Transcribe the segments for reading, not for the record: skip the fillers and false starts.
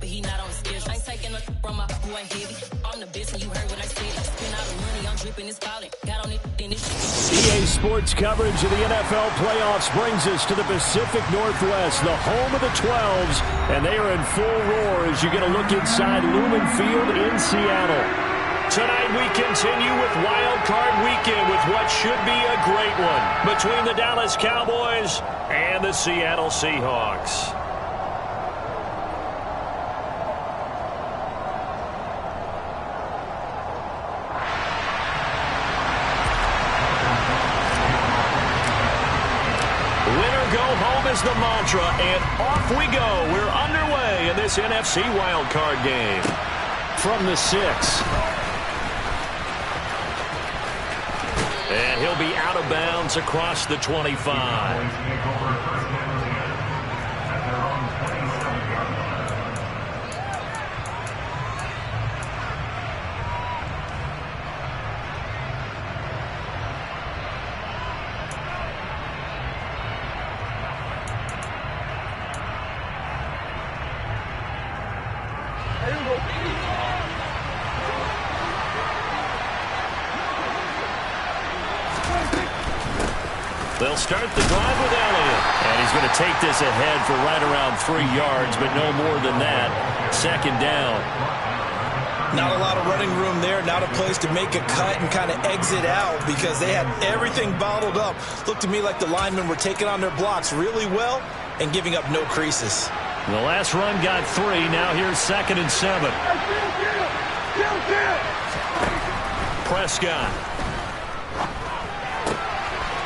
but he not on the schedule. I ain't taking a from my boy heavy. I'm the best, and you heard what I said. Spend all the money, I'm dripping, it's falling. Got on it, then it's EA Sports coverage of the NFL playoffs brings us to the Pacific Northwest, the home of the 12s, and they are in full roar as you get a look inside Lumen Field in Seattle. Tonight we continue with Wild Card Weekend with what should be a great one between the Dallas Cowboys and the Seattle Seahawks. Winner go home is the mantra, and off we go. We're underway in this NFC Wild Card game. From the 6. And he'll be out of bounds across the 25. They'll start the drive with Elliott. And he's going to take this ahead for right around 3 yards, but no more than that. Second down. Not a lot of running room there. Not a place to make a cut and kind of exit out because they had everything bottled up. Looked to me like the linemen were taking on their blocks really well and giving up no creases. The last run got 3. Now here's 2nd and 7. Prescott.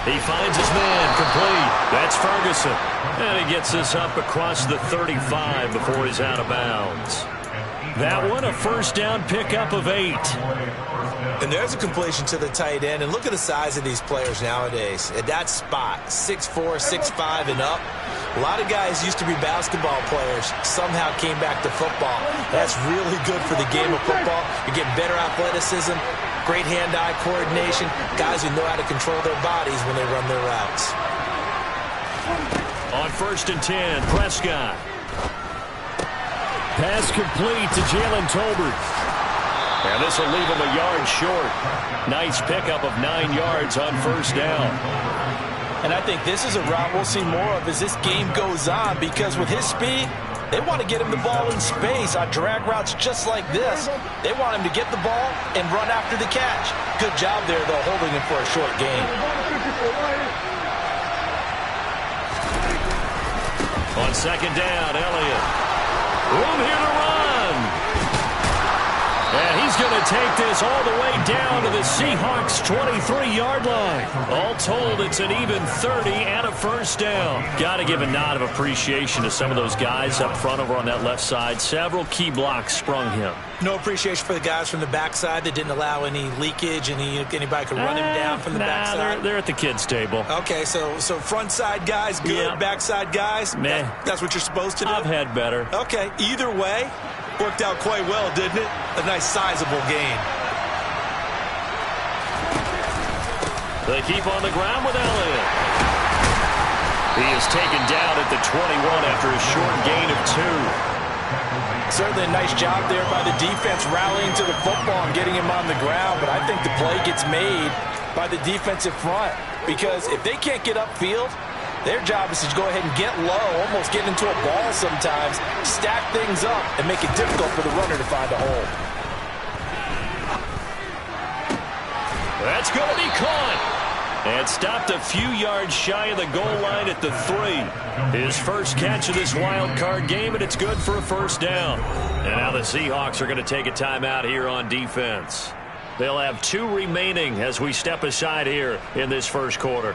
He finds his man, complete. That's Ferguson. And he gets this up across the 35 before he's out of bounds. That one, a first down pickup of 8. And there's a completion to the tight end. And look at the size of these players nowadays. At that spot, 6'4", 6'5", and up. A lot of guys used to be basketball players, somehow came back to football. That's really good for the game of football. You're getting better athleticism, great hand-eye coordination, guys who know how to control their bodies when they run their routes. On 1st and 10, Prescott. Pass complete to Jalen Tolbert. And this will leave him a yard short. Nice pickup of 9 yards on 1st down. And I think this is a route we'll see more of as this game goes on because with his speed, they want to get him the ball in space on drag routes just like this. They want him to get the ball and run after the catch. Good job there, though, holding him for a short gain. On 2nd down, Elliott. Room here to run. And he's going to take this all the way down to the Seahawks' 23-yard line. All told, it's an even 30 and a first down. Got to give a nod of appreciation to some of those guys up front over on that left side. Several key blocks sprung him. No appreciation for the guys from the backside that didn't allow any leakage, and anybody could run him down from the backside. They're at the kids' table. Okay, so front side guys, good. Yeah. Backside guys, that's what you're supposed to do? I've had better. Okay, either way, worked out quite well, didn't it? A nice sizable gain. They keep on the ground with Elliott. He is taken down at the 21 after a short gain of 2. Certainly a nice job there by the defense rallying to the football and getting him on the ground, but I think the play gets made by the defensive front because if they can't get upfield, their job is to go ahead and get low, almost get into a ball sometimes, stack things up, and make it difficult for the runner to find a hole. That's going to be caught. And stopped a few yards shy of the goal line at the 3. His first catch of this wild card game, and it's good for a first down. And now the Seahawks are going to take a timeout here on defense. They'll have 2 remaining as we step aside here in this first quarter.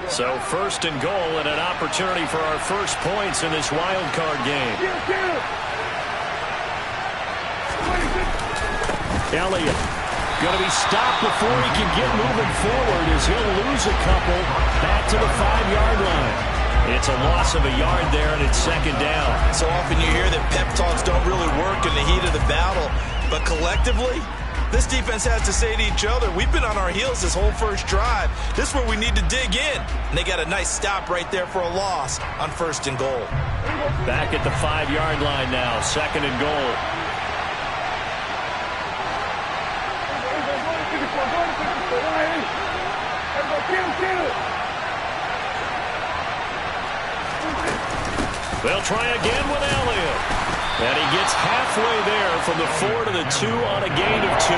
So 1st and goal and an opportunity for our first points in this wild card game. Elliott going to be stopped before he can get moving forward as he'll lose a couple back to the 5-yard line. It's a loss of a yard there, and it's 2nd down. So often you hear that pep talks don't really work in the heat of the battle, but collectively, This defense has to say to each other, we've been on our heels this whole first drive. This is where we need to dig in. And they got a nice stop right there for a loss on 1st and goal. Back at the 5-yard line now, 2nd and goal. They'll try again with Elliott. And he gets halfway there from the 4 to the 2 on a gain of 2.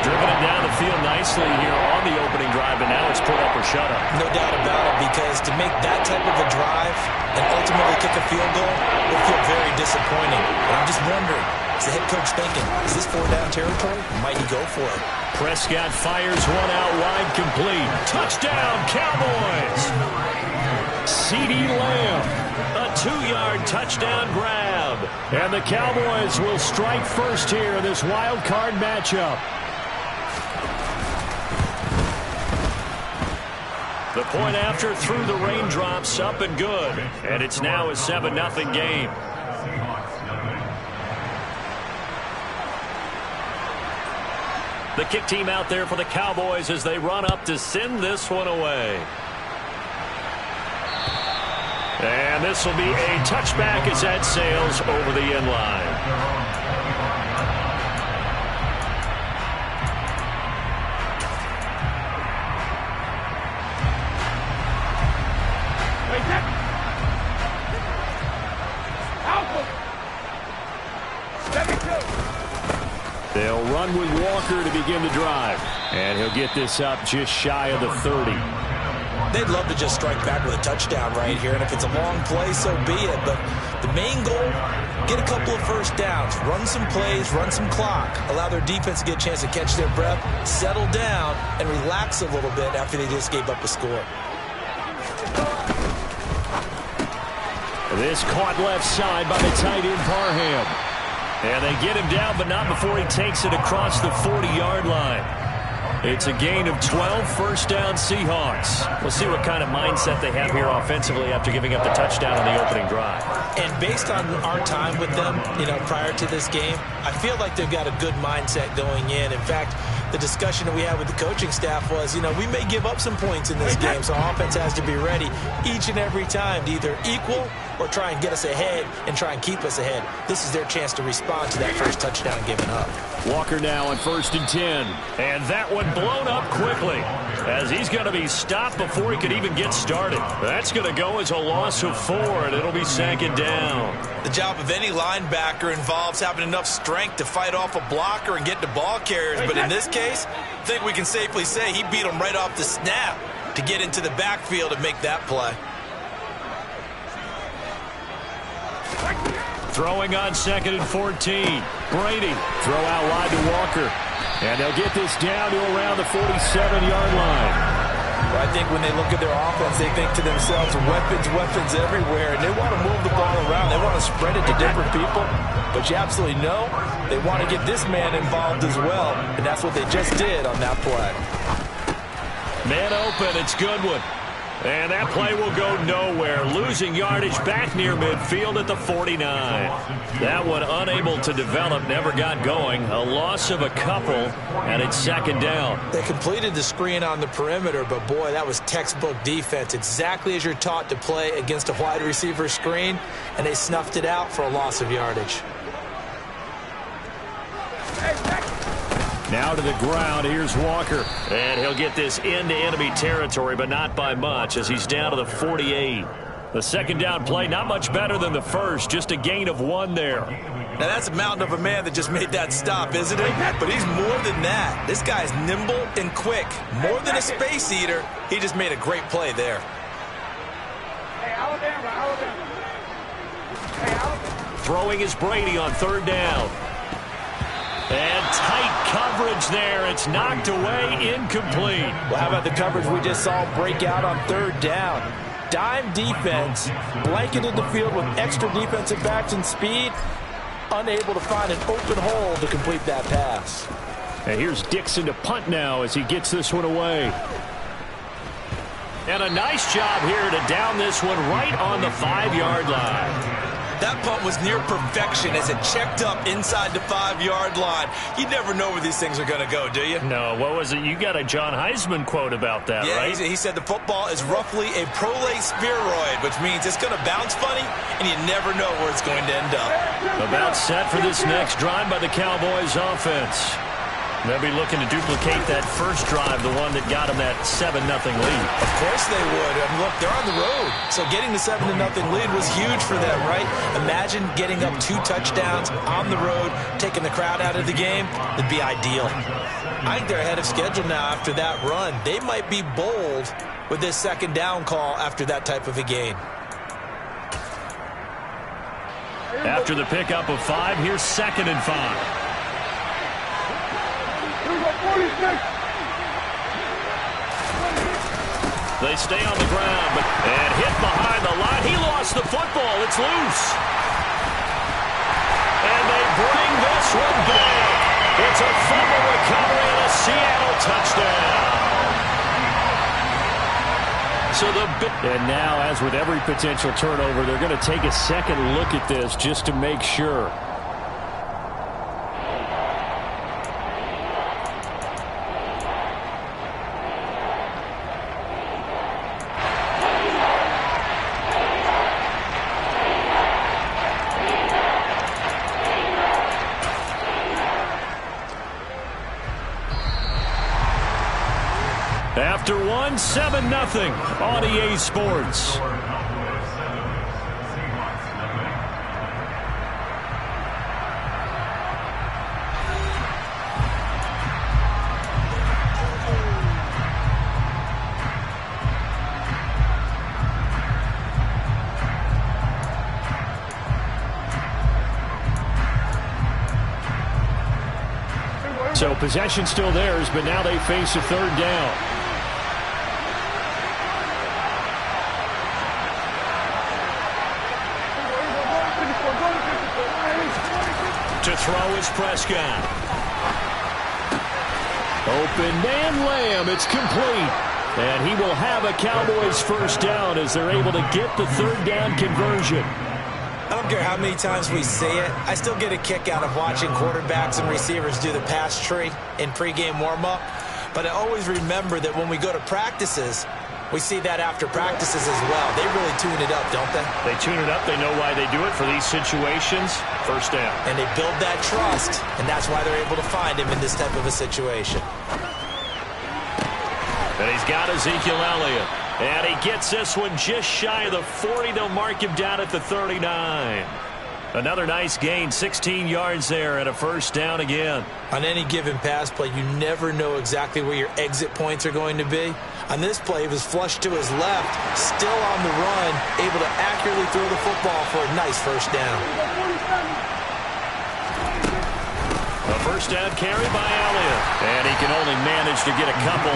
Driven him down the field nicely here on the opening drive, and now it's put up or shut up. No doubt about it, because to make that type of a drive and ultimately kick a field goal will feel very disappointing. And I'm just wondering, is the head coach thinking, is this 4-down territory? Or might he go for it? Prescott fires one out wide, complete. Touchdown, Cowboys! CeeDee Lamb, a 2-yard touchdown grab. And the Cowboys will strike first here in this wild card matchup. The point after through the raindrops, up and good. And it's now a 7-0 game. The kick team out there for the Cowboys as they run up to send this one away. And this will be a touchback as that sails over the end line. They'll run with Walker to begin the drive. And he'll get this up just shy of the 30. They'd love to just strike back with a touchdown right here, and if it's a long play, so be it. But the main goal, get a couple of first downs, run some plays, run some clock, allow their defense to get a chance to catch their breath, settle down, and relax a little bit after they just gave up a score. This caught left side by the tight end Parham. And they get him down, but not before he takes it across the 40-yard line. It's a gain of 12, 1st down Seahawks. We'll see what kind of mindset they have here offensively after giving up the touchdown on the opening drive. And based on our time with them, prior to this game, I feel like they've got a good mindset going in. In fact, the discussion that we had with the coaching staff was, we may give up some points in this game, so offense has to be ready each and every time to either equal or try and get us ahead and try and keep us ahead. This is their chance to respond to that first touchdown given up. Walker now on 1st and 10. And that one blown up quickly as he's going to be stopped before he could even get started. That's going to go as a loss of 4, and it'll be 2nd down. The job of any linebacker involves having enough strength to fight off a blocker and get to ball carriers. But in this case, I think we can safely say he beat him right off the snap to get into the backfield and make that play. Throwing on 2nd and 14. Brady, throw out wide to Walker. And they'll get this down to around the 47-yard line. Well, I think when they look at their offense, they think to themselves, weapons everywhere, and they want to move the ball around. They want to spread it to different people. But you absolutely know they want to get this man involved as well, and that's what they just did on that play. Man open, it's Goodwin. And that play will go nowhere. Losing yardage back near midfield at the 49. That one unable to develop, never got going. A loss of a couple, and it's 2nd down. They completed the screen on the perimeter, but boy, that was textbook defense. Exactly as you're taught to play against a wide receiver screen, and they snuffed it out for a loss of yardage. Now to the ground, here's Walker. And he'll get this into enemy territory, but not by much as he's down to the 48. The 2nd down play, not much better than the first, just a gain of 1 there. Now that's a mountain of a man that just made that stop, isn't it? But he's more than that. This guy's nimble and quick. More than a space eater, he just made a great play there. Throwing is Brady on 3rd down. And tight coverage there. It's knocked away, incomplete. Well, how about the coverage we just saw break out on 3rd down? Dime defense, blanketed the field with extra defensive backs and speed, unable to find an open hole to complete that pass. And here's Dixon to punt now as he gets this one away. And a nice job here to down this one right on the 5-yard line. That punt was near perfection as it checked up inside the 5-yard line. You never know where these things are going to go, do you? No, what was it? You got a John Heisman quote about that, yeah, right? He said the football is roughly a prolate spheroid, which means it's going to bounce funny, and you never know where it's going to end up. About set for this next drive by the Cowboys offense. They'll be looking to duplicate that first drive, the one that got them that 7-0 lead. Of course they would. I mean, look, they're on the road. So getting the 7-0 lead was huge for them, right? Imagine getting up 2 touchdowns on the road, taking the crowd out of the game. It'd be ideal. I think they're ahead of schedule now after that run. They might be bold with this second down call after that type of a game. After the pickup of 5, here's 2nd and 5. They stay on the ground, and hit behind the line. He lost the football. It's loose. And they bring this one back. It's a fumble recovery and a Seattle touchdown. And now, as with every potential turnover, they're going to take a second look at this just to make sure. After 7-0 on EA Sports. So possession still theirs, but now they face a 3rd down. To throw is Prescott. Open man Lamb. It's complete. And he will have a Cowboys first down as they're able to get the 3rd down conversion. I don't care how many times we say it. I still get a kick out of watching quarterbacks and receivers do the pass tree in pregame warm-up. But I always remember that when we go to practices, we see that after practices as well. They really tune it up, don't they? They tune it up. They know why they do it for these situations. First down. And they build that trust, and that's why they're able to find him in this type of a situation. And he's got Ezekiel Elliott. And he gets this one just shy of the 40. They'll mark him down at the 39. Another nice gain, 16 yards there and a first down again. On any given pass play, you never know exactly where your exit points are going to be. On this play, he was flushed to his left, still on the run, able to accurately throw the football for a nice first down. A first down carry by Elliott. And he can only manage to get a couple.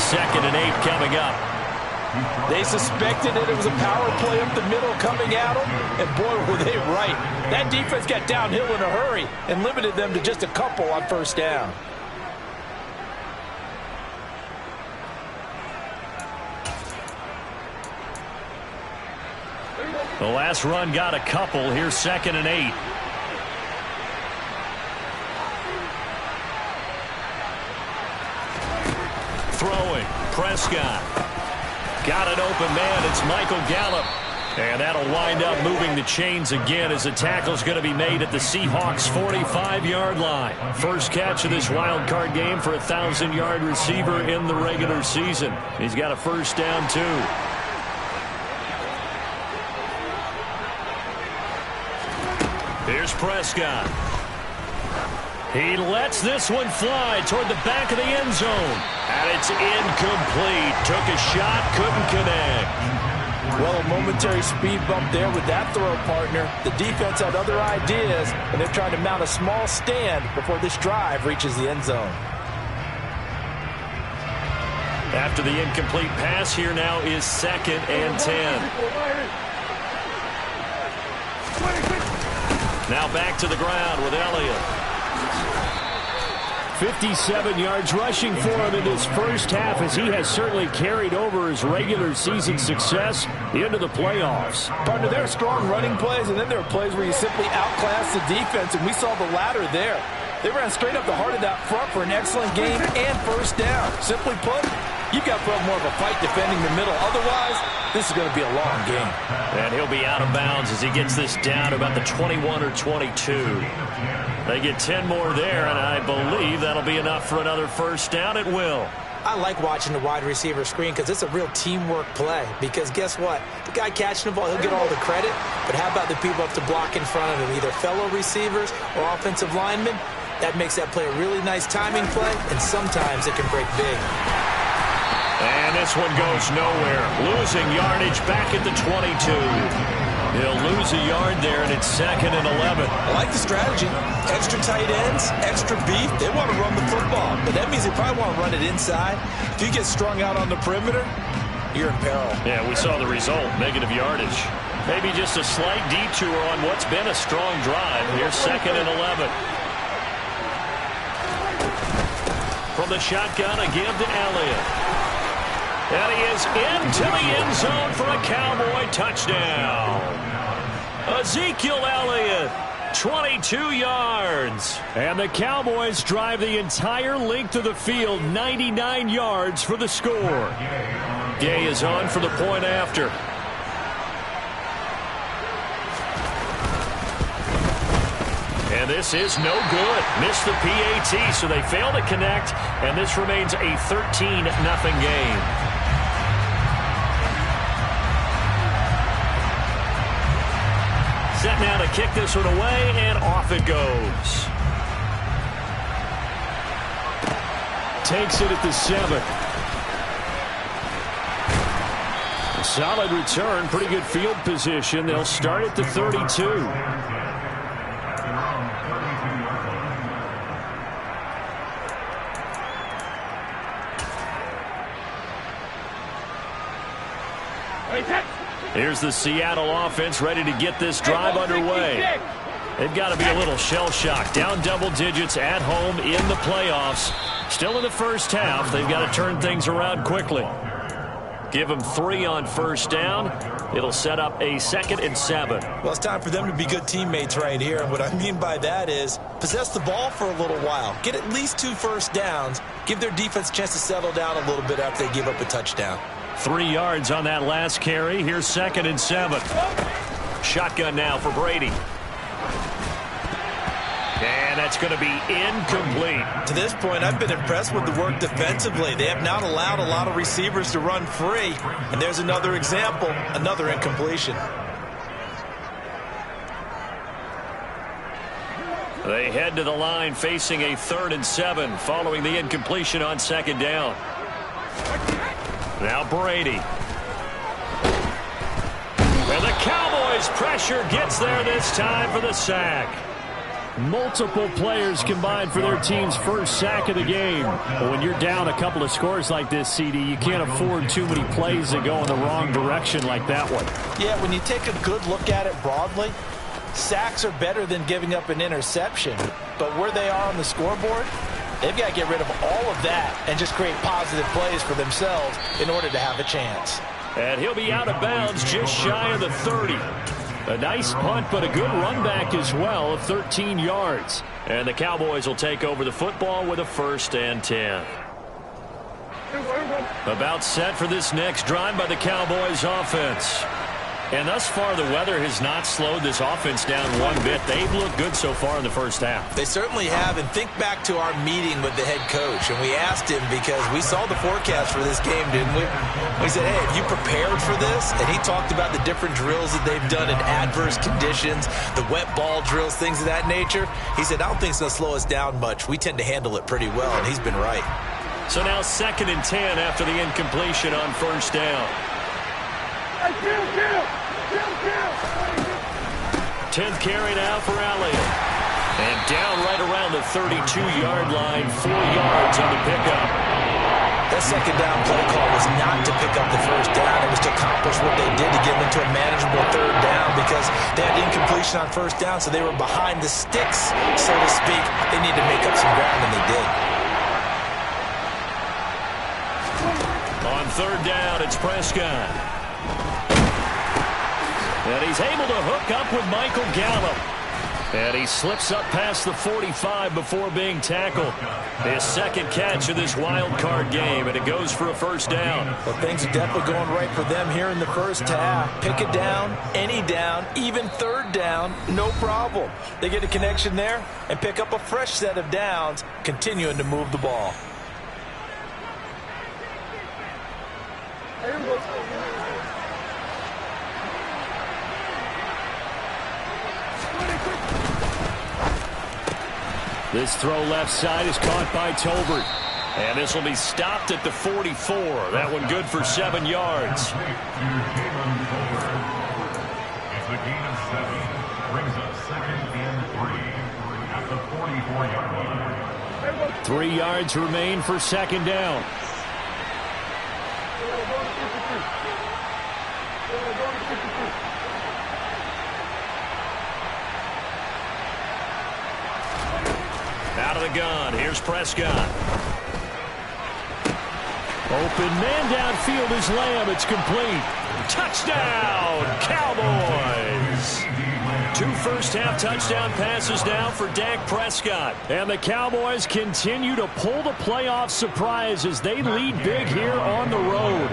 2nd and 8 coming up. They suspected that it was a power play up the middle coming at them, and boy, were they right. That defense got downhill in a hurry and limited them to just a couple on first down. The last run got a couple. Here's 2nd and 8. Throwing. Prescott. Got an open man. It's Michael Gallup. And that'll wind up moving the chains again as the tackle's going to be made at the Seahawks' 45-yard line. First catch of this wild card game for a 1,000-yard receiver in the regular season. He's got a first down, too. Here's Prescott. He lets this one fly toward the back of the end zone. And it's incomplete. Took a shot, couldn't connect. Well, a momentary speed bump there with that throw, partner. The defense had other ideas, and they're trying to mount a small stand before this drive reaches the end zone. After the incomplete pass, here now is 2nd and 10. Now back to the ground with Elliott. 57 yards rushing for him in this first half, as he has certainly carried over his regular season success into the playoffs. Partner, there are strong running plays, and then there are plays where you simply outclass the defense, and we saw the latter there. They ran straight up the heart of that front for an excellent game and first down. Simply put, you've got to put up more of a fight defending the middle. Otherwise, this is going to be a long game. And he'll be out of bounds as he gets this down to about the 21 or 22. They get 10 more there, and I believe that'll be enough for another first down. It will. I like watching the wide receiver screen because it's a real teamwork play. Because guess what? The guy catching the ball, he'll get all the credit. But how about the people up to block in front of him, either fellow receivers or offensive linemen? That makes that play a really nice timing play, and sometimes it can break big. And this one goes nowhere. Losing yardage back at the 22. He'll lose a yard there, and it's 2nd and 11. I like the strategy. Extra tight ends, extra beef. They want to run the football, but that means they probably want to run it inside. If you get strung out on the perimeter, you're in peril. Yeah, we saw the result, negative yardage. Maybe just a slight detour on what's been a strong drive. Here's 2nd and 11. From the shotgun, a give to Elliott. And he is into the end zone for a Cowboy touchdown. Ezekiel Elliott, 22 yards. And the Cowboys drive the entire length of the field, 99 yards for the score. Gay is on for the point after. And this is no good. Missed the PAT, so they fail to connect, and this remains a 13-0 game. Set now to kick this one away, and off it goes. Takes it at the 7. Solid return, pretty good field position. They'll start at the 32. Here's the Seattle offense ready to get this drive underway. They've got to be a little shell-shocked. Down double digits at home in the playoffs. Still in the first half. They've got to turn things around quickly. Give them 3 on first down. It'll set up a 2nd and 7. Well, it's time for them to be good teammates right here. And what I mean by that is possess the ball for a little while. Get at least 2 first downs. Give their defense a chance to settle down a little bit after they give up a touchdown. 3 yards on that last carry. Here's 2nd and 7. Shotgun now for Brady. And that's going to be incomplete. To this point, I've been impressed with the work defensively. They have not allowed a lot of receivers to run free. And there's another example, another incompletion. They head to the line facing a 3rd and 7 following the incompletion on 2nd down. Now Brady. And the Cowboys' pressure gets there this time for the sack. Multiple players combined for their team's first sack of the game. But when you're down a couple of scores like this, CD, you can't afford too many plays that go in the wrong direction like that one. Yeah, when you take a good look at it broadly, sacks are better than giving up an interception. But where they are on the scoreboard, they've got to get rid of all of that and just create positive plays for themselves in order to have a chance. And he'll be out of bounds just shy of the 30. A nice punt, but a good run back as well of 13 yards. And the Cowboys will take over the football with a 1st and 10. About set for this next drive by the Cowboys offense. And thus far, the weather has not slowed this offense down one bit. They've looked good so far in the first half. They certainly have. And think back to our meeting with the head coach. And we asked him because we saw the forecast for this game, didn't we? We said, hey, have you prepared for this? And he talked about the different drills that they've done in adverse conditions, the wet ball drills, things of that nature. He said, I don't think it's going to slow us down much. We tend to handle it pretty well, and he's been right. So now 2nd and 10 after the incompletion on first down. 10th carry now for Elliott. And down right around the 32-yard line, 4 yards on the pickup. That 2nd down play call was not to pick up the first down. It was to accomplish what they did to get them into a manageable 3rd down because they had incompletion on first down, so they were behind the sticks, so to speak. They need to make up some ground, and they did. On third down, it's Prescott. And he's able to hook up with Michael Gallup. And he slips up past the 45 before being tackled. His second catch of this wild card game, and it goes for a first down. Well, things are definitely going right for them here in the first half. Pick it down, any down, even third down, no problem. They get a connection there and pick up a fresh set of downs, continuing to move the ball. This throw left side is caught by Tolbert. And this will be stopped at the 44. That one good for 7 yards. It's a gain of 7. Brings up 2nd and 3 at the 44-yard line. 3 yards remain for second down. Out of the gun, here's Prescott. Open man downfield is Lamb. It's complete. Touchdown, Cowboys. 2 first-half touchdown passes now for Dak Prescott. And the Cowboys continue to pull the playoff surprise as they lead big here on the road.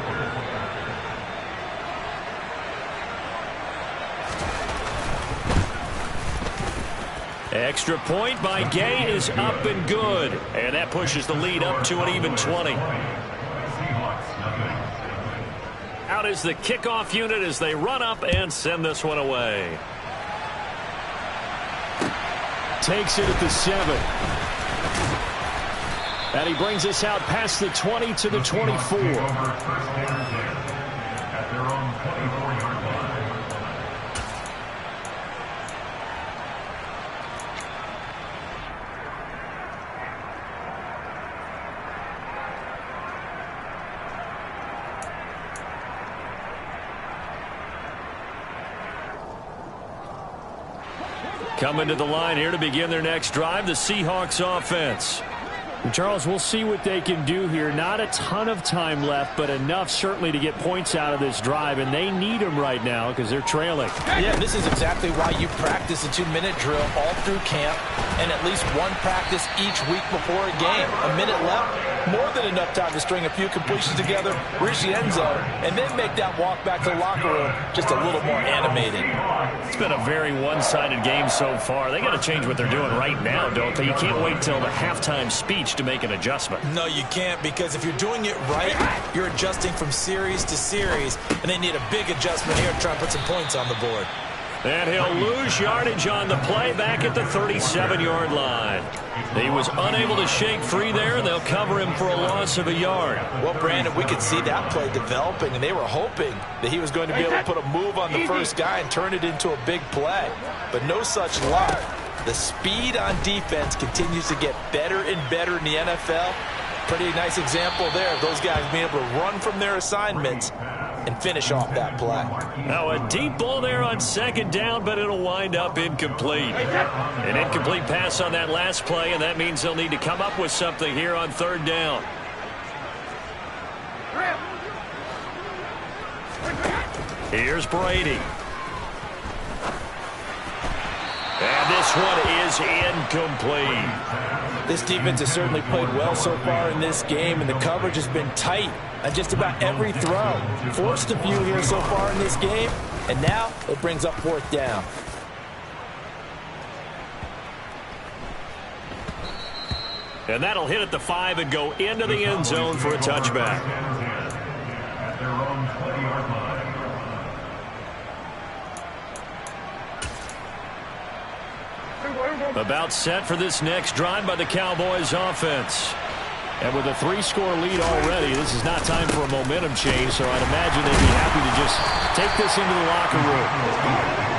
Extra point by Gay is up and good. And that pushes the lead up to an even 20. Out is the kickoff unit as they run up and send this one away. Takes it at the 7. And he brings us out past the 20 to the 24. At their own 24-yard line. Coming to the line here to begin their next drive, the Seahawks offense. And Charles, we'll see what they can do here. Not a ton of time left, but enough certainly to get points out of this drive, and they need them right now because they're trailing. Yeah, this is exactly why you practice a 2-minute drill all through camp and at least one practice each week before a game. A minute left, more than enough time to string a few completions together, reach the end zone, and then make that walk back to the locker room just a little more animated. It's been a very one-sided game so far. They got to change what they're doing right now, don't they? You can't wait till the halftime speech to make an adjustment. No, you can't, because if you're doing it right, you're adjusting from series to series, and they need a big adjustment here to try and put some points on the board. And he'll lose yardage on the play back at the 37-yard line. He was unable to shake free there, and they'll cover him for a loss of a yard. Well, Brandon, we could see that play developing, and they were hoping that he was going to be able to put a move on the first guy and turn it into a big play. But no such luck. The speed on defense continues to get better and better in the NFL. Pretty nice example there of those guys being able to run from their assignments and finish off that play. Now a deep ball there on second down, but it'll wind up incomplete. An incomplete pass on that last play, and that means they'll need to come up with something here on third down. Here's Brady. And this one is incomplete. This defense has certainly played well so far in this game, and the coverage has been tight on just about every throw. Forced a few here so far in this game, and now it brings up fourth down. And that'll hit at the 5 and go into the end zone for a touchback. At their own 20-yard line. About set for this next drive by the Cowboys offense. And with a 3-score lead already, this is not time for a momentum change, so I'd imagine they'd be happy to just take this into the locker room.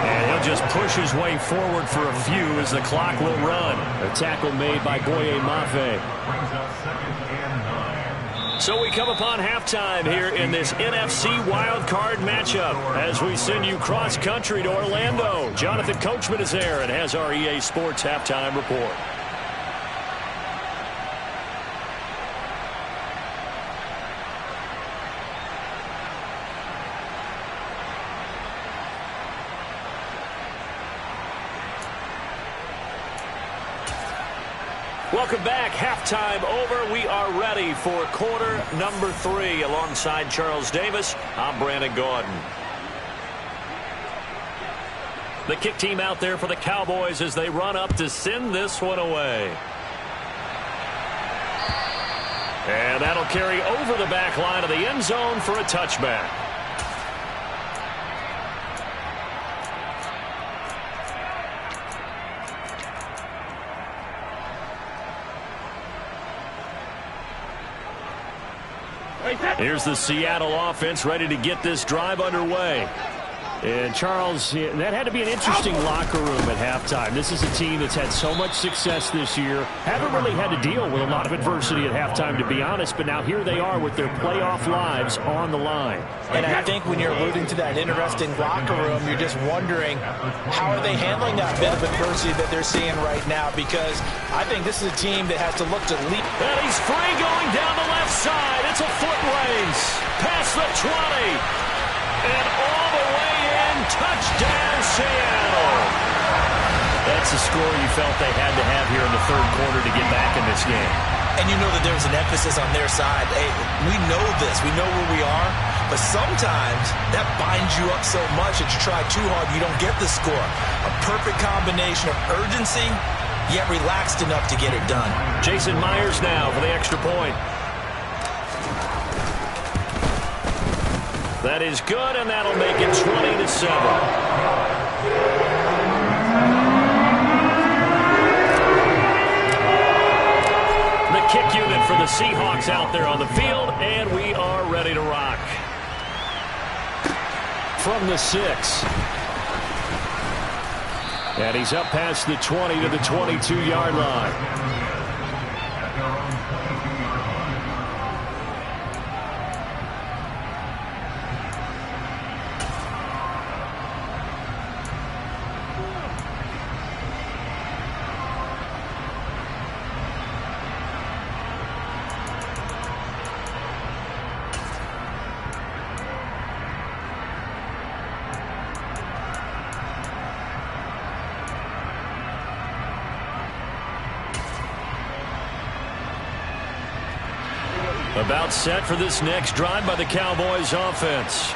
And he'll just push his way forward for a few as the clock will run. A tackle made by Boye Mafe. Brings up 2nd and 9. So we come upon halftime here in this NFC wildcard matchup as we send you cross-country to Orlando. Jonathan Coachman is there and has our EA Sports halftime report. Welcome back. Halftime over. We are ready for quarter number 3. Alongside Charles Davis, I'm Brandon Gordon. The kick team out there for the Cowboys as they run up to send this one away. And that'll carry over the back line of the end zone for a touchback. Here's the Seattle offense ready to get this drive underway. And Charles, that had to be an interesting locker room at halftime. This is a team that's had so much success this year. Haven't really had to deal with a lot of adversity at halftime, to be honest. But now here they are with their playoff lives on the line. And I think when you're alluding to that interesting locker room, you're just wondering how are they handling that bit of adversity that they're seeing right now, because I think this is a team that has to look to leap. And he's free going down the left side. It's a foot race. Past the 20. And all the way in. Touchdown, Seattle. That's a score you felt they had to have here in the third quarter to get back in this game. And you know that there was an emphasis on their side. Hey, we know this. We know where we are. But sometimes that binds you up so much that you try too hard, you don't get the score. A perfect combination of urgency, yet relaxed enough to get it done. Jason Myers now for the extra point. That is good, and that'll make it 20-7. The kick unit for the Seahawks out there on the field, and we are ready to rock. From the 6. And he's up past the 20 to the 22-yard line. About set for this next drive by the Cowboys offense.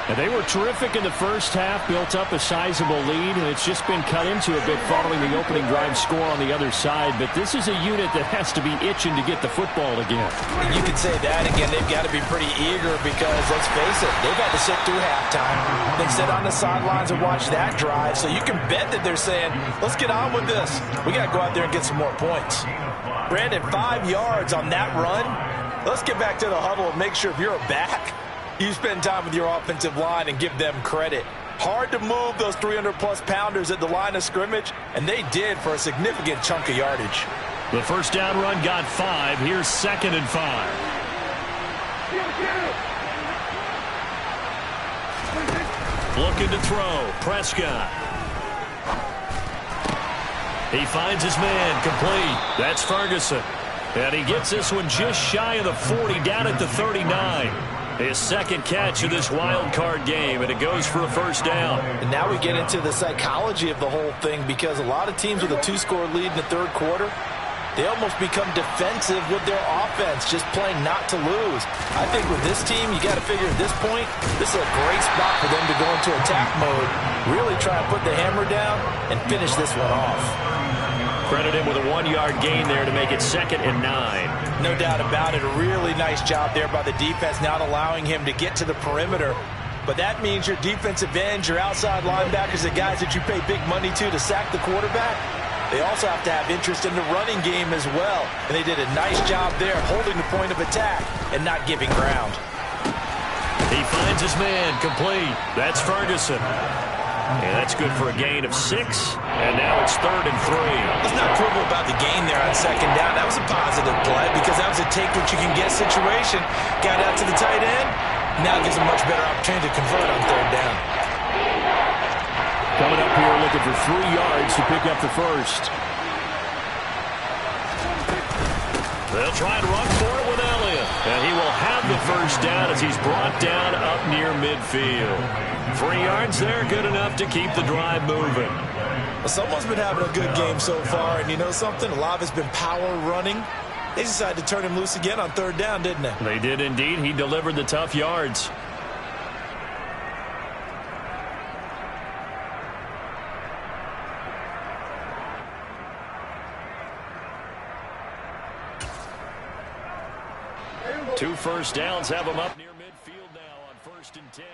And they were terrific in the first half, built up a sizable lead, and it's just been cut into a bit following the opening drive score on the other side. But this is a unit that has to be itching to get the football again. And you could say that again. They've got to be pretty eager because, let's face it, they've had to sit through halftime. They sit on the sidelines and watch that drive. So you can bet that they're saying, let's get on with this. We got to go out there and get some more points. Brandon, 5 yards on that run. Let's get back to the huddle and make sure if you're a back, you spend time with your offensive line and give them credit. Hard to move those 300-plus pounders at the line of scrimmage, and they did for a significant chunk of yardage. The first down run got 5. Here's 2nd and 5. Looking to throw. Prescott. He finds his man. Complete. That's Ferguson. And he gets this one just shy of the 40, down at the 39. His second catch of this wild card game, and it goes for a first down. And now we get into the psychology of the whole thing, because a lot of teams with a 2-score lead in the third quarter, they almost become defensive with their offense, just playing not to lose. I think with this team, you got to figure at this point, this is a great spot for them to go into attack mode, really try and put the hammer down and finish this one off. Credit him with a 1-yard gain there to make it 2nd and 9. No doubt about it. A really nice job there by the defense, not allowing him to get to the perimeter. But that means your defensive ends, your outside linebackers, the guys that you pay big money to sack the quarterback, they also have to have interest in the running game as well. And they did a nice job there holding the point of attack and not giving ground. He finds his man. Complete. That's Ferguson. And that's good for a gain of 6. And now it's 3rd and 3. Let's not quibble about the gain there on 2nd down. That was a positive play because that was a take-what-you-can-get situation. Got out to the tight end. Now gives a much better opportunity to convert on 3rd down. Coming up here looking for 3 yards to pick up the first. They'll try and run for it with Elliott. And he will have the first down as he's brought down up near midfield. 3 yards there, good enough to keep the drive moving. Well, someone's been having a good game so far, and you know something? A lot of it's been power running. They decided to turn him loose again on 3rd down, didn't they? They did indeed. He delivered the tough yards. Two first downs have him up near midfield now on 1st and 10.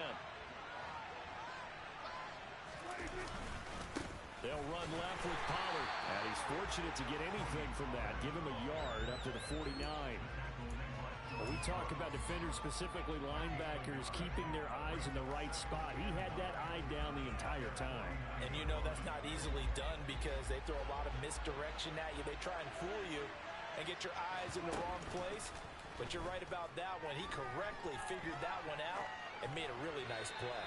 They'll run left with Pollard. And he's fortunate to get anything from that. Give him a yard up to the 49. When we talk about defenders, specifically linebackers, keeping their eyes in the right spot. He had that eye down the entire time. And you know that's not easily done because they throw a lot of misdirection at you. They try and fool you and get your eyes in the wrong place. But you're right about that one. He correctly figured that one out and made a really nice play.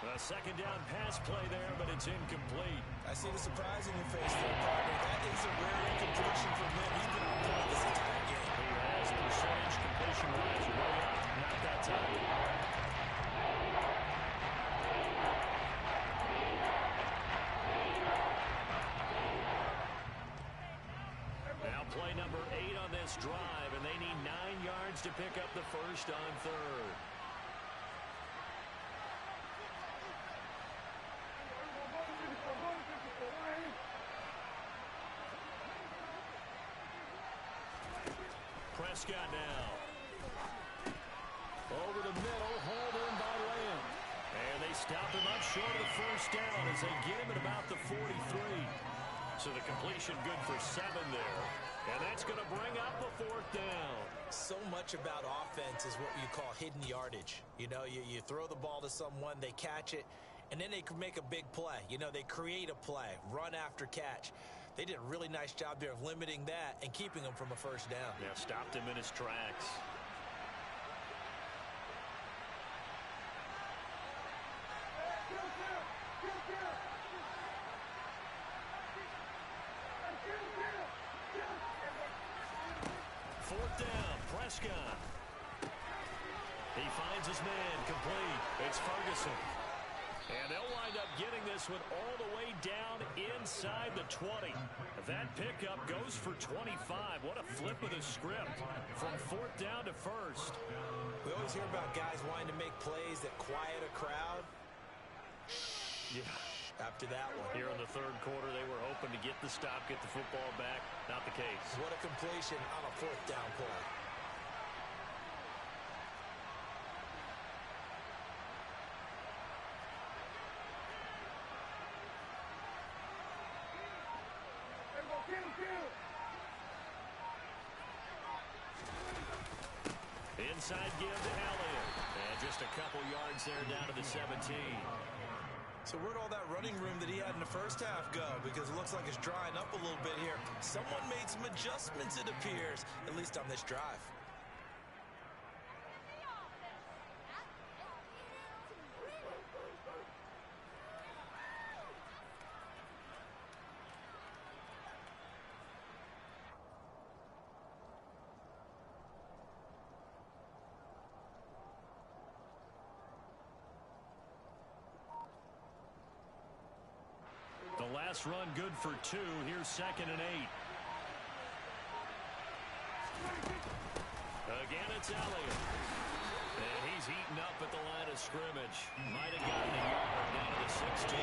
A 2nd down pass play there, but it's incomplete. I see the surprise in your face there, partner. That is a rare incompletion from him. He's been on point this entire game. He has percentage completion-wise way up. Not that time. Now play number 8 on this drive, and they need 9 yards to pick up the first on 3rd. Prescott now. Over the middle, hauled in by Lamb. And they stop him up short of the first down as they get him at about the 43. So the completion good for 7 there. And that's going to bring up the 4th down. So much about offense is what you call hidden yardage. You know, you throw the ball to someone, they catch it, and then they can make a big play. You know, they create a play, run after catch. They did a really nice job there of limiting that and keeping him from a first down. Yeah, stopped him in his tracks. Fourth down, Prescott. He finds his man, complete. It's Ferguson. And they'll wind up getting this one all the way down inside the 20. That pickup goes for 25. What a flip of the script from 4th down to 1st. We always hear about guys wanting to make plays that quiet a crowd. Yeah. After that one. Here in the 3rd quarter, they were hoping to get the stop, get the football back. Not the case. What a completion on a 4th down play. Inside give to Elliott. And just a couple yards there down to the 17. So where'd all that running room that he had in the first half go? Because it looks like it's drying up a little bit here. Someone made some adjustments, it appears, at least on this drive. The last run good for 2. Here's 2nd and 8. Again, it's Elliott. And he's heating up at the line of scrimmage. Might have gotten a yard down to the 16.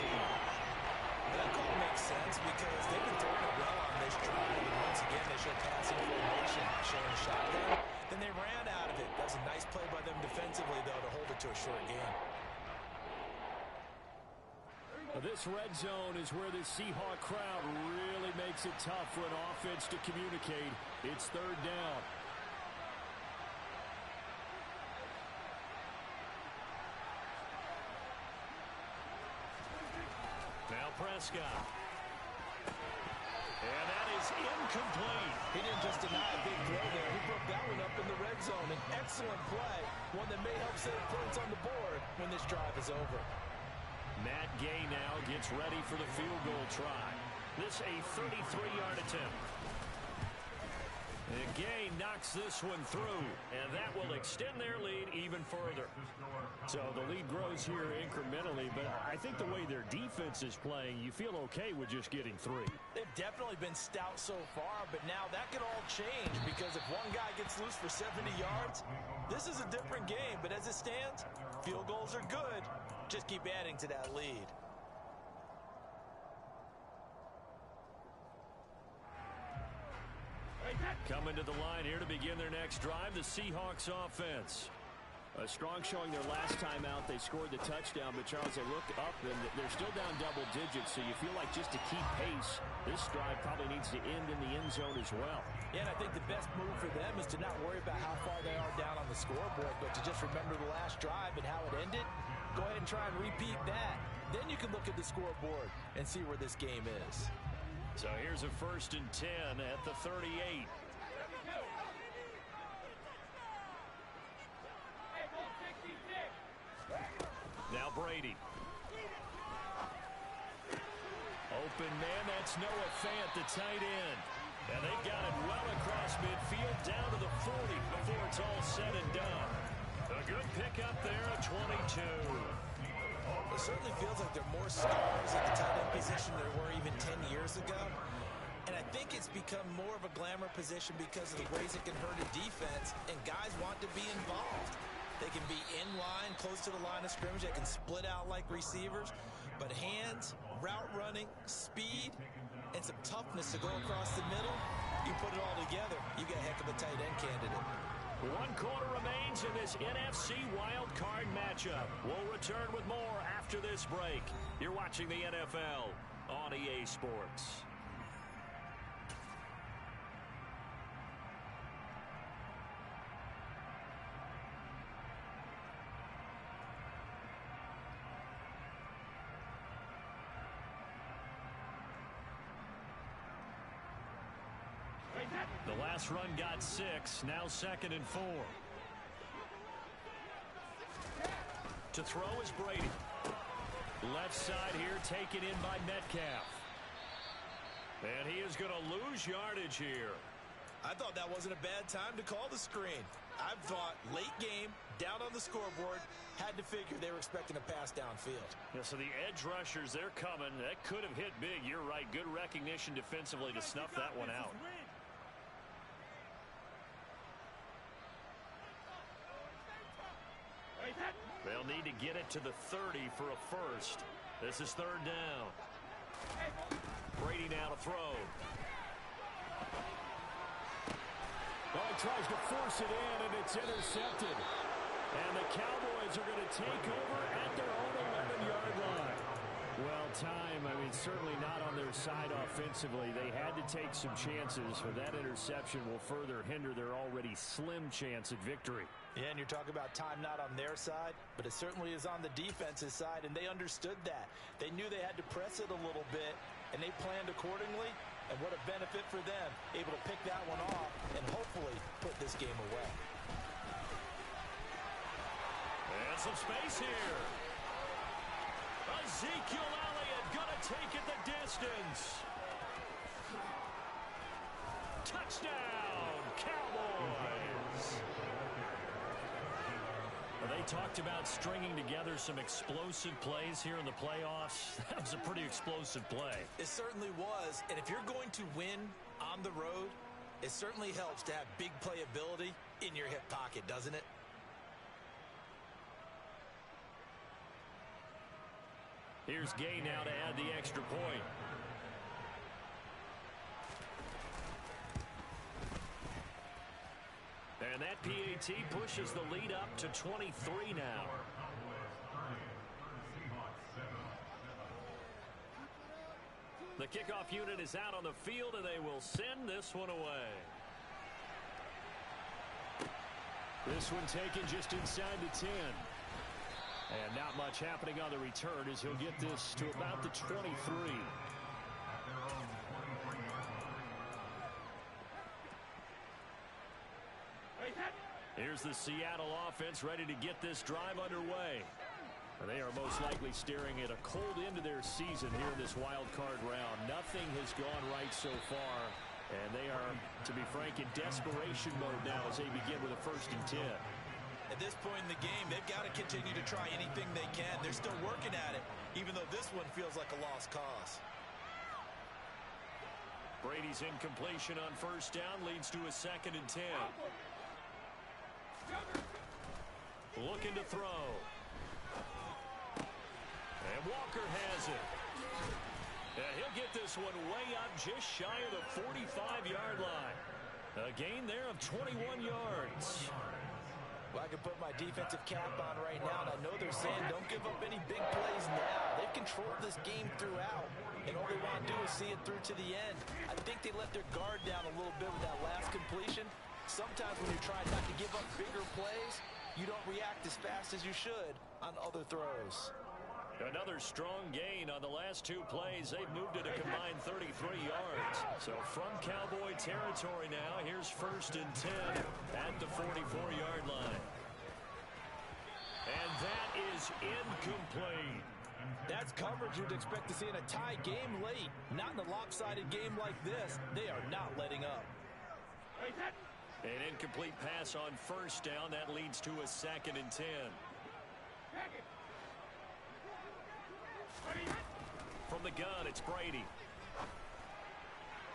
That call makes sense because they've been throwing it well on this drive. And once again, they show passing formation, showing a shotgun. Then they ran out of it. That was a nice play by them defensively, though, to hold it to a short gain. This red zone is where the Seahawk crowd really makes it tough for an offense to communicate. It's 3rd down. Prescott. And that is incomplete. He didn't just deny a big throw there. He broke that one up in the red zone. An excellent play, one that may help save points on the board when this drive is over. Matt Gay now gets ready for the field goal try. This a 33-yard attempt. And Gay knocks this one through, and that will extend their lead even further. So the lead grows here incrementally, but I think the way their defense is playing, you feel okay with just getting 3. They've definitely been stout so far, but now that could all change because if one guy gets loose for 70 yards, this is a different game. But as it stands, field goals are good. Just keep adding to that lead. Coming to the line here to begin their next drive, the Seahawks offense. A strong showing their last time out. They scored the touchdown, but Charles, they look up and they're still down double digits, so you feel like just to keep pace, this drive probably needs to end in the end zone as well. Yeah, and I think the best move for them is to not worry about how far they are down on the scoreboard, but to just remember the last drive and how it ended. Go ahead and try and repeat that. Then you can look at the scoreboard and see where this game is. So here's a 1st and 10 at the 38. Now Brady. Open man, that's Noah Fant, the tight end. And they've got it well across midfield down to the 40 before it's all said and done. A good pickup there at 22. It certainly feels like there are more stars at the tight end position than there were even 10 years ago. And I think it's become more of a glamour position because of the ways it can hurt a defense, and guys want to be involved. They can be in line, close to the line of scrimmage. They can split out like receivers. But hands, route running, speed, and some toughness to go across the middle, you put it all together, you get a heck of a tight end candidate. 1 quarter remains in this NFC Wild Card matchup. We'll return with more after this break. You're watching the NFL on EA Sports. The last run got 6, now 2nd and 4. To throw is Brady. Left side here taken in by Metcalf. And he is going to lose yardage here. I thought that wasn't a bad time to call the screen. I thought late game, down on the scoreboard, had to figure they were expecting a pass downfield. Yeah, so the edge rushers, they're coming. That could have hit big. You're right. Good recognition defensively to snuff that one out. They'll need to get it to the 30 for a first. This is 3rd down. Brady now to throw. Well, he tries to force it in, and it's intercepted. And the Cowboys are going to take over at their own 11-yard line. Well, time, I mean, certainly not on their side offensively. They had to take some chances, but that interception will further hinder their already slim chance at victory. Yeah, and you're talking about time not on their side, but it certainly is on the defense's side, and they understood that. They knew they had to press it a little bit, and they planned accordingly, and what a benefit for them, able to pick that one off and hopefully put this game away. And some space here. Ezekiel Elliott going to take it the distance. Touchdown, Cowboys. They talked about stringing together some explosive plays here in the playoffs. That was a pretty explosive play. It certainly was, and if you're going to win on the road, it certainly helps to have big playability in your hip pocket, doesn't it? Here's Gay now to add the extra point. And that PAT pushes the lead up to 23 now. The kickoff unit is out on the field, and they will send this one away. This one taken just inside the 10. And not much happening on the return as he'll get this to about the 23. Here's the Seattle offense ready to get this drive underway. They are most likely staring at a cold end to their season here in this wild card round. Nothing has gone right so far, and they are, to be frank, in desperation mode now as they begin with a 1st and 10. At this point in the game, they've got to continue to try anything they can. They're still working at it, even though this one feels like a lost cause. Brady's incompletion on 1st down leads to a 2nd and 10. Looking to throw. And Walker has it. And he'll get this one way up just shy of the 45-yard line. A gain there of 21 yards. Well, I can put my defensive cap on right now, and I know they're saying don't give up any big plays now. They've controlled this game throughout, and all they want to do is see it through to the end. I think they let their guard down a little bit with that last completion. Sometimes when you're trying not to give up bigger plays, you don't react as fast as you should on other throws. Another strong gain on the last 2 plays. They've moved it a combined 33 yards. So from Cowboy territory now, here's 1st and 10 at the 44-yard line. And that is incomplete. That's coverage you'd expect to see in a tie game late. Not in a lopsided game like this. They are not letting up. An incomplete pass on 1st down. That leads to a 2nd and 10. From the gun, it's Brady.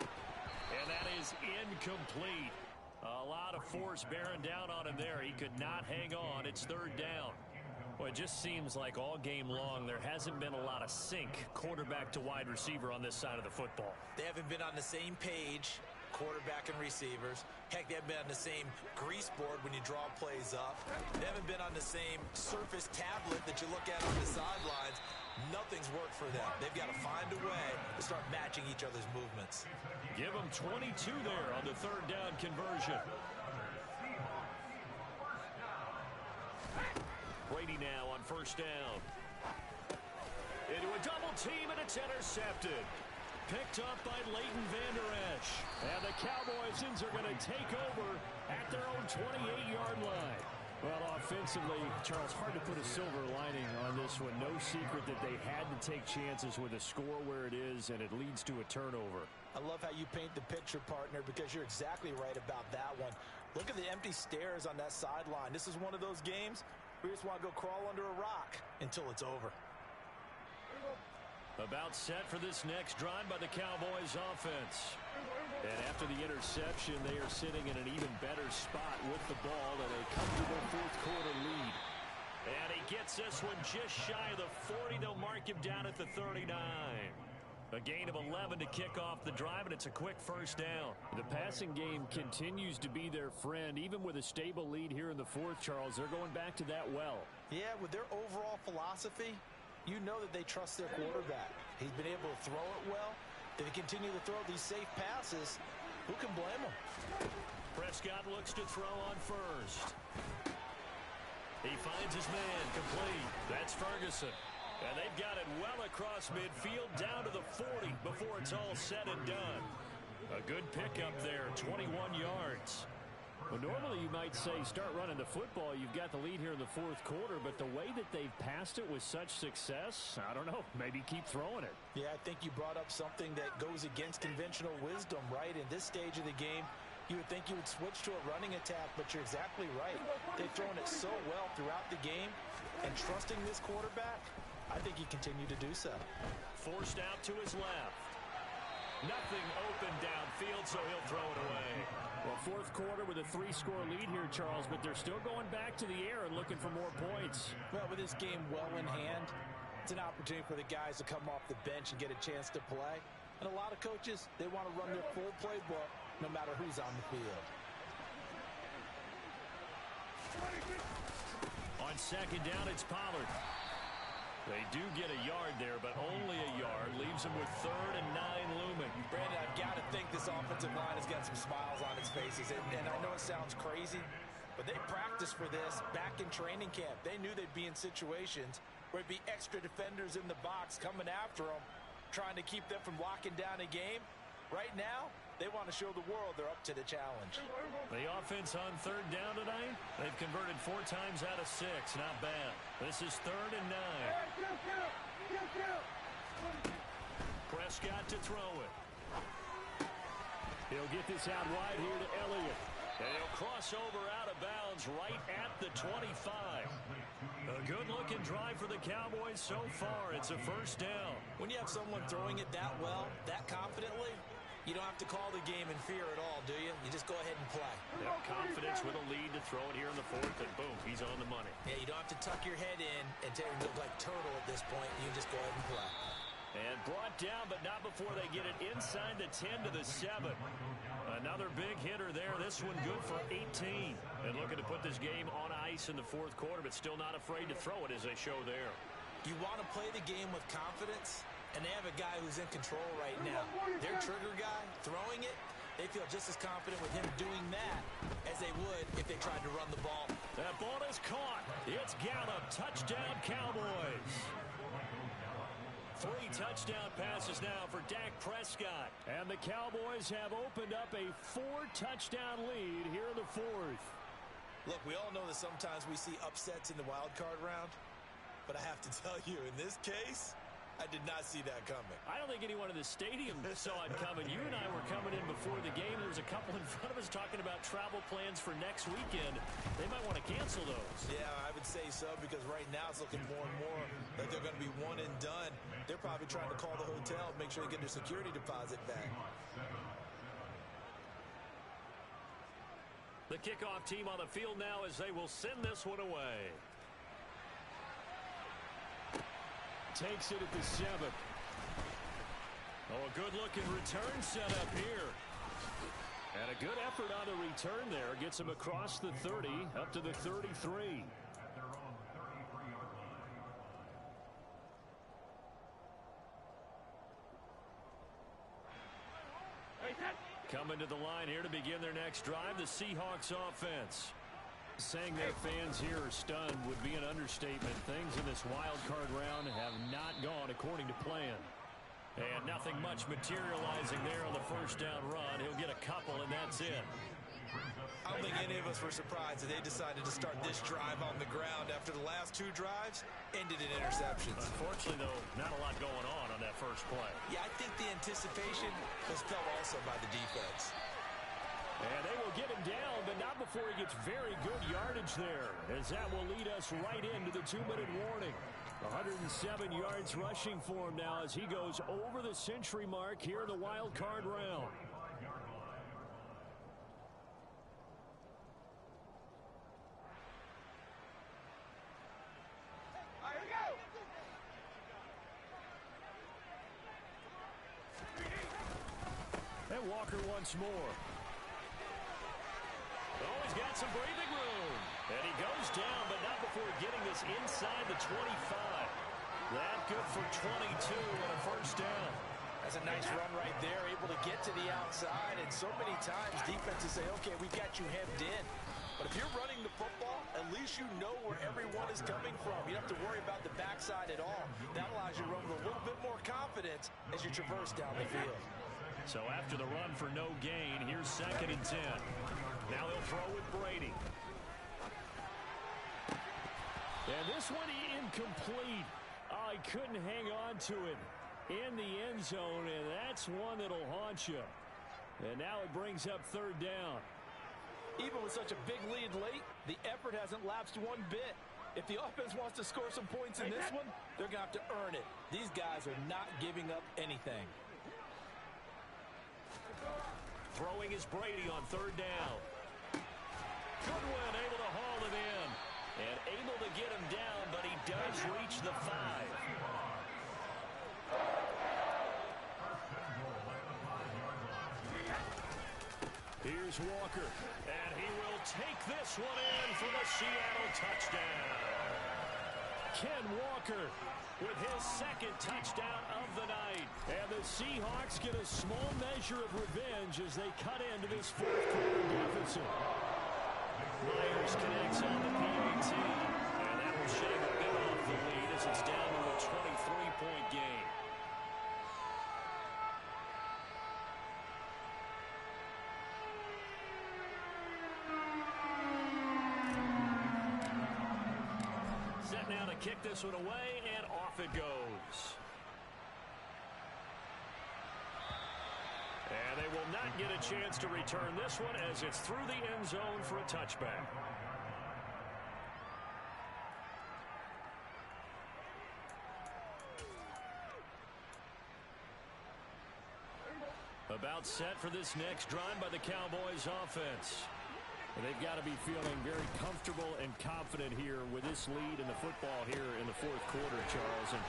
And that is incomplete. A lot of force bearing down on him there. He could not hang on. It's 3rd down. Well, it just seems like all game long there hasn't been a lot of sync quarterback to wide receiver on this side of the football. They haven't been on the same page, quarterback and receivers. Heck, they haven't been on the same grease board when you draw plays up. They haven't been on the same surface tablet that you look at on the sidelines. Nothing's worked for them. They've got to find a way to start matching each other's movements. Give them 22 there on the 3rd down conversion. Brady now on 1st down. Into a double team, and it's intercepted. Picked up by Leighton Vander Esch. And the Cowboys are going to take over at their own 28-yard line. Well, offensively, Charles, hard to put a silver lining on this one. No secret that they had to take chances with a score where it is, and it leads to a turnover. I love how you paint the picture, partner, because you're exactly right about that one. Look at the empty stares on that sideline. This is one of those games where you just want to go crawl under a rock until it's over. About set for this next drive by the Cowboys offense. And after the interception, they are sitting in an even better spot with the ball and a comfortable 4th quarter lead. And he gets this one just shy of the 40. They'll mark him down at the 39. A gain of 11 to kick off the drive, and it's a quick 1st down. The passing game continues to be their friend. Even with a stable lead here in the 4th, Charles, they're going back to that well. Yeah, with their overall philosophy, you know that they trust their quarterback. He's been able to throw it well. If they continue to throw these safe passes, who can blame them? Prescott looks to throw on 1st. He finds his man complete. That's Ferguson. And they've got it well across midfield down to the 40 before it's all said and done. A good pickup there, 21 yards. Well, normally you might say start running the football. You've got the lead here in the 4th quarter, but the way that they've passed it with such success, I don't know, maybe keep throwing it. Yeah, I think you brought up something that goes against conventional wisdom, right? In this stage of the game, you would think you would switch to a running attack, but you're exactly right. They've thrown it so well throughout the game, and trusting this quarterback, I think he continued to do so. Forced out to his left. Nothing open downfield, so he'll throw it away. Well, 4th quarter with a 3-score lead here, Charles, but they're still going back to the air and looking for more points. Well, with this game well in hand, it's an opportunity for the guys to come off the bench and get a chance to play. And a lot of coaches, they want to run their full playbook no matter who's on the field. On 2nd down, it's Pollard. They do get a yard there, but only a yard. Leaves them with 3rd and 9 looming. Brandon, I've got to think this offensive line has got some smiles on its faces. And I know it sounds crazy, But they practiced for this back in training camp. They knew they'd be in situations where it'd be extra defenders in the box coming after them, trying to keep them from locking down a game. Right now, they want to show the world they're up to the challenge. The offense on third down tonight, they've converted 4 times out of 6. Not bad. This is 3rd and 9. Prescott to throw it. He'll get this out wide here to Elliott. And he'll cross over out of bounds right at the 25. A good-looking drive for the Cowboys so far. It's a first down. When you have someone throwing it that well, that confidently, you don't have to call the game in fear at all, do you? You just go ahead and play. Have confidence with a lead to throw it here in the 4th, and boom, he's on the money. Yeah, you don't have to tuck your head in and look like turtle at this point. You can just go ahead and play. And brought down, but not before they get it inside the 10 to the 7. Another big hitter there. This one good for 18. And looking to put this game on ice in the 4th quarter, but still not afraid to throw it as they show there. You want to play the game with confidence, and they have a guy who's in control right now. Their trigger guy throwing it, they feel just as confident with him doing that as they would if they tried to run the ball. That ball is caught. It's Gallup. Touchdown, Cowboys. 3 touchdown passes now for Dak Prescott. And the Cowboys have opened up a 4-touchdown lead here in the 4th. Look, we all know that sometimes we see upsets in the wild card round. But I have to tell you, in this case, I did not see that coming. I don't think anyone in the stadium saw it coming. You and I were coming in before the game. There was a couple in front of us talking about travel plans for next weekend. They might want to cancel those. Yeah, I would say so, because right now it's looking more and more like they're going to be one and done. They're probably trying to call the hotel and make sure they get their security deposit back. The kickoff team on the field now as they will send this one away. Takes it at the 7. Oh, a good-looking return set up here. And a good effort on the return there. Gets him across the 30, up to the 33. Coming to the line here to begin their next drive, the Seahawks offense. Saying their fans here are stunned would be an understatement. Things in this wild card round have not gone according to plan. And nothing much materializing there on the first down run. He'll get a couple, and that's it. I don't think any of us were surprised that they decided to start this drive on the ground after the last 2 drives ended in interceptions. Unfortunately, though, not a lot going on that first play. Yeah, I think the anticipation was felt also by the defense. And they will get him down, but not before he gets very good yardage there, as that will lead us right into the 2-minute warning. 107 yards rushing for him now as he goes over the century mark here in the wild card round. Here we go! And Walker once more. Oh, he's got some breathing room. And he goes down, but not before getting this inside the 25. That good for 22 and a first down. That's a nice run right there, able to get to the outside. And so many times defenses say, okay, we got you hemmed in. But if you're running the football, at least you know where everyone is coming from. You don't have to worry about the backside at all. That allows you to run with a little bit more confidence as you traverse down the field. So after the run for no gain, here's 2nd and 10. Now they'll throw with Brady. And this one incomplete. Oh, he couldn't hang on to it in the end zone, and that's one that'll haunt you. And now it brings up 3rd down. Even with such a big lead late, the effort hasn't lapsed one bit. If the offense wants to score some points in this one, they're going to have to earn it. These guys are not giving up anything. Throwing is Brady on 3rd down. Goodwin able to haul it in. And able to get him down, but he does reach the 5. Here's Walker. And he will take this one in for the Seattle touchdown. Ken Walker with his 2nd touchdown of the night. And the Seahawks get a small measure of revenge as they cut into this 4th quarter deficit. Sanders connects on the PAT. And that will shave a bit off the lead as it's down to a 23-point game. Set now to kick this one away, and off it goes. And they will not get a chance to return this one as it's through the end zone for a touchback. About set for this next drive by the Cowboys offense. And they've got to be feeling very comfortable and confident here with this lead in the football here in the fourth quarter, Charles. And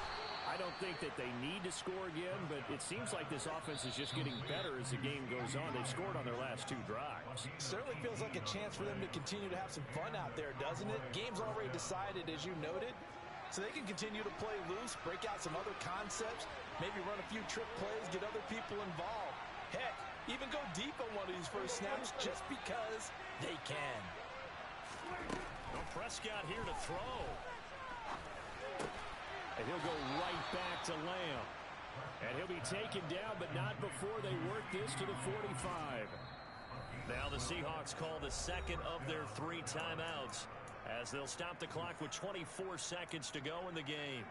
I don't think that they need to score again, but it seems like this offense is just getting better as the game goes on. They've scored on their last two drives. Certainly feels like a chance for them to continue to have some fun out there, doesn't it? Game's already decided, as you noted. So they can continue to play loose, break out some other concepts, maybe run a few trick plays, get other people involved. Heck, even go deep on one of these first snaps just because they can. Well, Prescott here to throw. And he'll go right back to Lamb. And he'll be taken down, but not before they work this to the 45. Now the Seahawks call the second of their 3 timeouts as they'll stop the clock with 24 seconds to go in the game.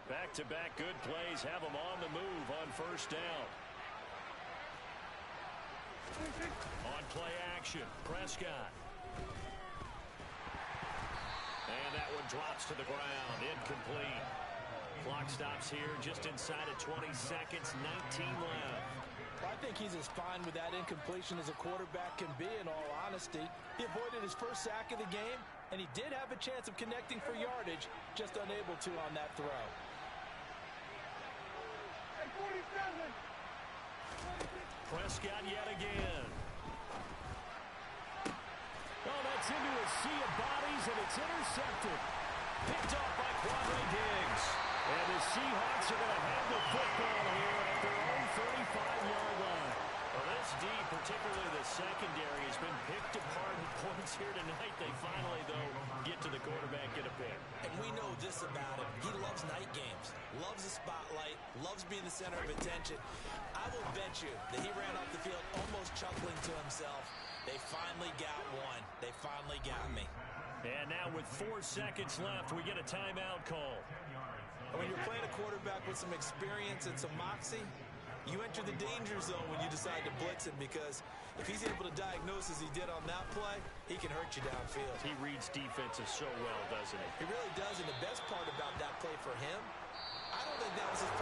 Back-to-back good plays have them on the move on first down. On play action, Prescott. And that one drops to the ground, incomplete. Clock stops here just inside of 20 seconds, 19 left. Well, I think he's as fine with that incompletion as a quarterback can be, in all honesty. He avoided his first sack of the game, and he did have a chance of connecting for yardage, just unable to on that throw. Prescott yet again. Oh, that's into a sea of bodies, and it's intercepted. Picked off by Quadre Diggs. And the Seahawks are going to have the football here at their own 35-yard line. Well, this D, particularly the secondary, has been picked apart in points here tonight. They finally, though, get to the quarterback, get a pick. And we know this about him. He loves night games, loves the spotlight, loves being the center of attention. I will bet you that he ran off the field almost chuckling to himself. They finally got one. They finally got me. And now with 4 seconds left, we get a timeout call. When you're playing a quarterback with some experience and some moxie, you enter the danger zone when you decide to blitz him, because if he's able to diagnose as he did on that play, he can hurt you downfield. He reads defenses so well, doesn't he? He really does, and the best part about that play for him, I don't think that was his